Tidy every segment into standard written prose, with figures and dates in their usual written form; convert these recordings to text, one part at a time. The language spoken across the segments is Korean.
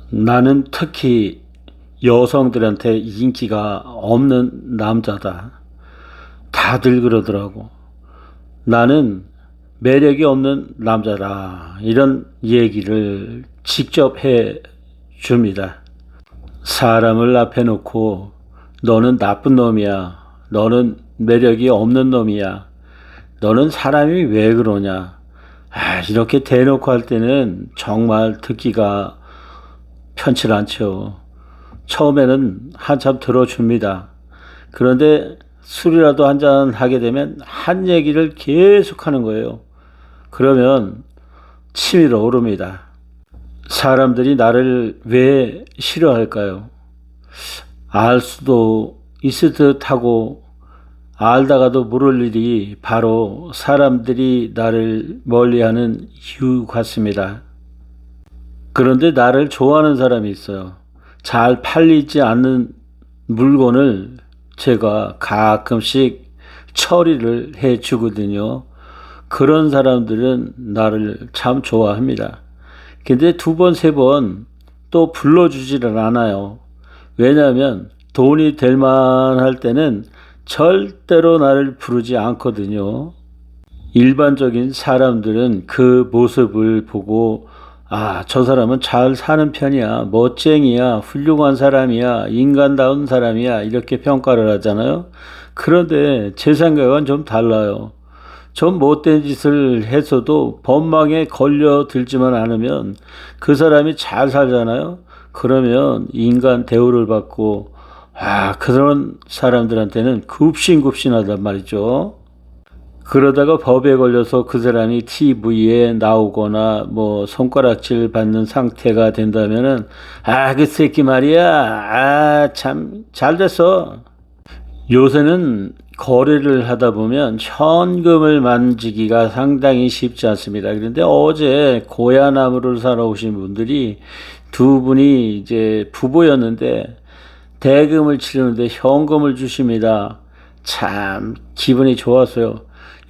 나는 특히 여성들한테 인기가 없는 남자다. 다들 그러더라고. 나는 매력이 없는 남자다. 이런 얘기를 직접 해 줍니다. 사람을 앞에 놓고 너는 나쁜 놈이야. 너는 매력이 없는 놈이야. 너는 사람이 왜 그러냐. 이렇게 대놓고 할 때는 정말 듣기가 편치 않죠. 처음에는 한참 들어줍니다. 그런데 술이라도 한잔 하게 되면 한 얘기를 계속 하는 거예요. 그러면 치밀어 오릅니다. 사람들이 나를 왜 싫어할까요? 알 수도 있을 듯하고 알다가도 모를 일이 바로 사람들이 나를 멀리하는 이유 같습니다. 그런데 나를 좋아하는 사람이 있어요. 잘 팔리지 않는 물건을 제가 가끔씩 처리를 해 주거든요. 그런 사람들은 나를 참 좋아합니다. 근데 두 번, 세 번 또 불러주지를 않아요. 왜냐하면 돈이 될 만할 때는 절대로 나를 부르지 않거든요. 일반적인 사람들은 그 모습을 보고 저 사람은 잘 사는 편이야, 멋쟁이야, 훌륭한 사람이야, 인간다운 사람이야, 이렇게 평가를 하잖아요. 그런데 제 생각은 좀 달라요. 좀 못된 짓을 했어도 법망에 걸려들지만 않으면 그 사람이 잘 살잖아요. 그러면 인간 대우를 받고, 그런 사람들한테는 굽신굽신하단 말이죠. 그러다가 법에 걸려서 그 사람이 TV에 나오거나 뭐 손가락질 받는 상태가 된다면은 그 새끼 말이야. 참 잘 됐어. 요새는 거래를 하다 보면 현금을 만지기가 상당히 쉽지 않습니다. 그런데 어제 고야나무를 사러 오신 분들이 두 분이 이제 부부였는데 대금을 치르는데 현금을 주십니다. 참 기분이 좋았어요.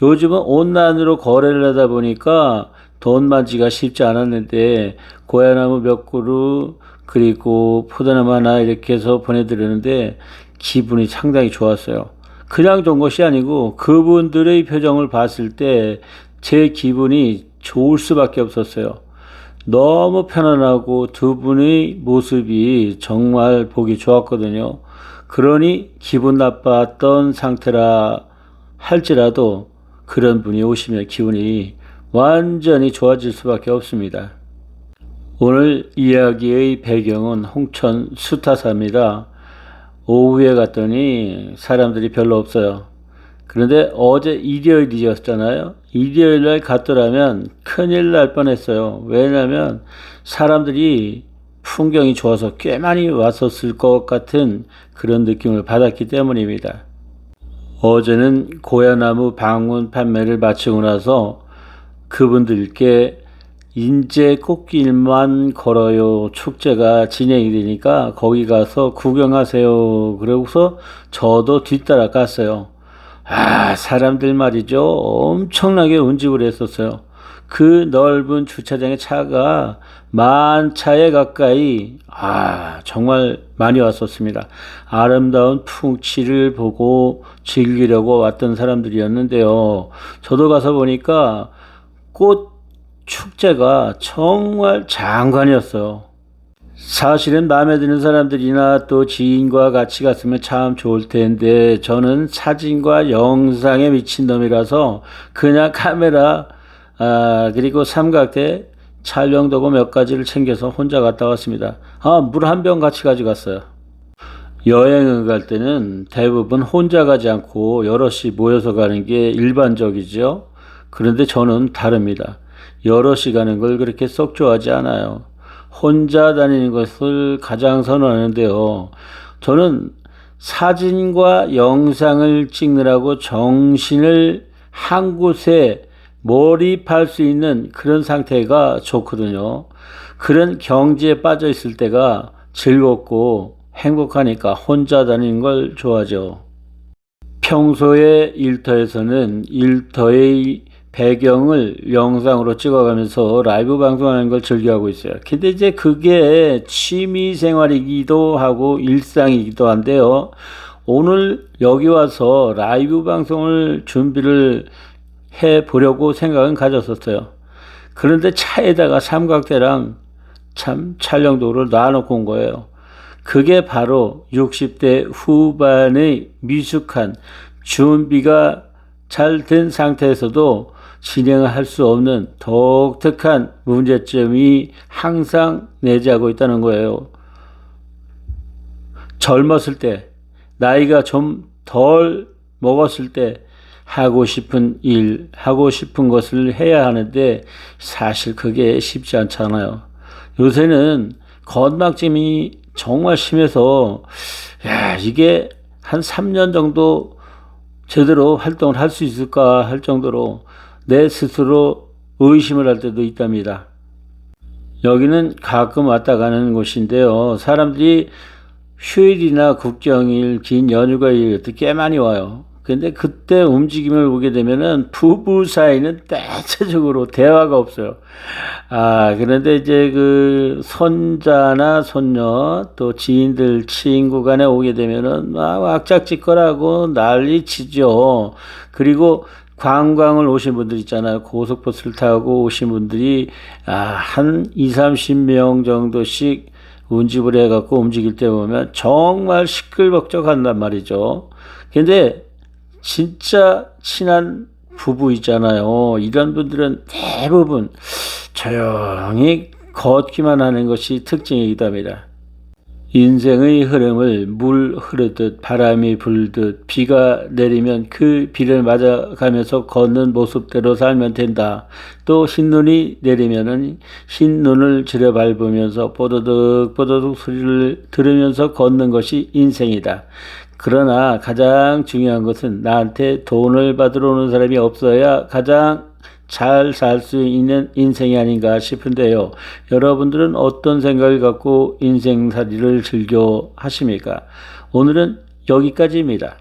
요즘은 온라인으로 거래를 하다 보니까 돈 만지기가 쉽지 않았는데 고야나무 몇 그루 그리고 포도나무 하나 이렇게 해서 보내드리는데 기분이 상당히 좋았어요. 그냥 좋은 것이 아니고 그분들의 표정을 봤을 때 제 기분이 좋을 수밖에 없었어요. 너무 편안하고 두 분의 모습이 정말 보기 좋았거든요. 그러니 기분 나빴던 상태라 할지라도 그런 분이 오시면 기분이 완전히 좋아질 수밖에 없습니다. 오늘 이야기의 배경은 홍천 수타사입니다. 오후에 갔더니 사람들이 별로 없어요. 그런데 어제 일요일이었잖아요. 일요일날 갔더라면 큰일 날 뻔했어요. 왜냐하면 사람들이 풍경이 좋아서 꽤 많이 왔었을 것 같은 그런 느낌을 받았기 때문입니다. 어제는 고야나무 방문 판매를 마치고 나서 그분들께 인제 꽃길만 걸어요 축제가 진행이 되니까 거기 가서 구경하세요. 그러고서 저도 뒤따라 갔어요. 사람들 말이죠. 엄청나게 운집을 했었어요. 그 넓은 주차장에 차가 만 차에 가까이 정말 많이 왔었습니다. 아름다운 풍치를 보고 즐기려고 왔던 사람들이었는데요. 저도 가서 보니까 꽃 축제가 정말 장관이었어요. 사실은 마음에 드는 사람들이나 또 지인과 같이 갔으면 참 좋을 텐데 저는 사진과 영상에 미친 놈이라서 그냥 카메라 그리고 삼각대 촬영도구 몇 가지를 챙겨서 혼자 갔다 왔습니다. 물 한 병 같이 가져갔어요. 여행을 갈 때는 대부분 혼자 가지 않고 여럿이 모여서 가는 게 일반적이죠. 그런데 저는 다릅니다. 여럿이 가는 걸 그렇게 썩 좋아하지 않아요. 혼자 다니는 것을 가장 선호하는데요. 저는 사진과 영상을 찍느라고 정신을 한 곳에 몰입할 수 있는 그런 상태가 좋거든요. 그런 경지에 빠져 있을 때가 즐겁고 행복하니까 혼자 다니는 걸 좋아하죠. 평소에 일터에서는 일터의 배경을 영상으로 찍어가면서 라이브 방송하는 걸 즐겨하고 있어요. 근데 이제 그게 취미 생활이기도 하고 일상이기도 한데요. 오늘 여기 와서 라이브 방송을 준비를 해 보려고 생각은 가졌었어요. 그런데 차에다가 삼각대랑 참 촬영도구를 놔놓고 온 거예요. 그게 바로 60대 후반의 미숙한 준비가 잘 된 상태에서도 진행할 수 없는 독특한 문제점이 항상 내재하고 있다는 거예요. 젊었을 때, 나이가 좀 덜 먹었을 때 하고 싶은 일, 하고 싶은 것을 해야 하는데 사실 그게 쉽지 않잖아요. 요새는 건망증이 정말 심해서 이게 한 3년 정도 제대로 활동을 할 수 있을까 할 정도로 내 스스로 의심을 할 때도 있답니다. 여기는 가끔 왔다 가는 곳인데요. 사람들이 휴일이나 국경일, 긴 연휴가 이렇게 꽤 많이 와요. 근데 그때 움직임을 보게 되면은 부부 사이는 대체적으로 대화가 없어요. 그런데 이제 그 손자나 손녀 또 지인들 친구 간에 오게 되면은 막 왁작지껄하고 난리 치죠. 그리고 관광을 오신 분들 있잖아요. 고속버스를 타고 오신 분들이 한 2, 30명 정도씩 운집을 해갖고 움직일 때 보면 정말 시끌벅적한단 말이죠. 근데 진짜 친한 부부 있잖아요. 이런 분들은 대부분 조용히 걷기만 하는 것이 특징이기도 합니다. 인생의 흐름을 물 흐르듯 바람이 불듯 비가 내리면 그 비를 맞아가면서 걷는 모습대로 살면 된다. 또 흰눈이 내리면은 흰눈을 지려밟으면서 뽀드득 뽀드득 소리를 들으면서 걷는 것이 인생이다. 그러나 가장 중요한 것은 나한테 돈을 받으러 오는 사람이 없어야 가장 잘 살 수 있는 인생이 아닌가 싶은데요. 여러분들은 어떤 생각을 갖고 인생살이를 즐겨 하십니까? 오늘은 여기까지입니다.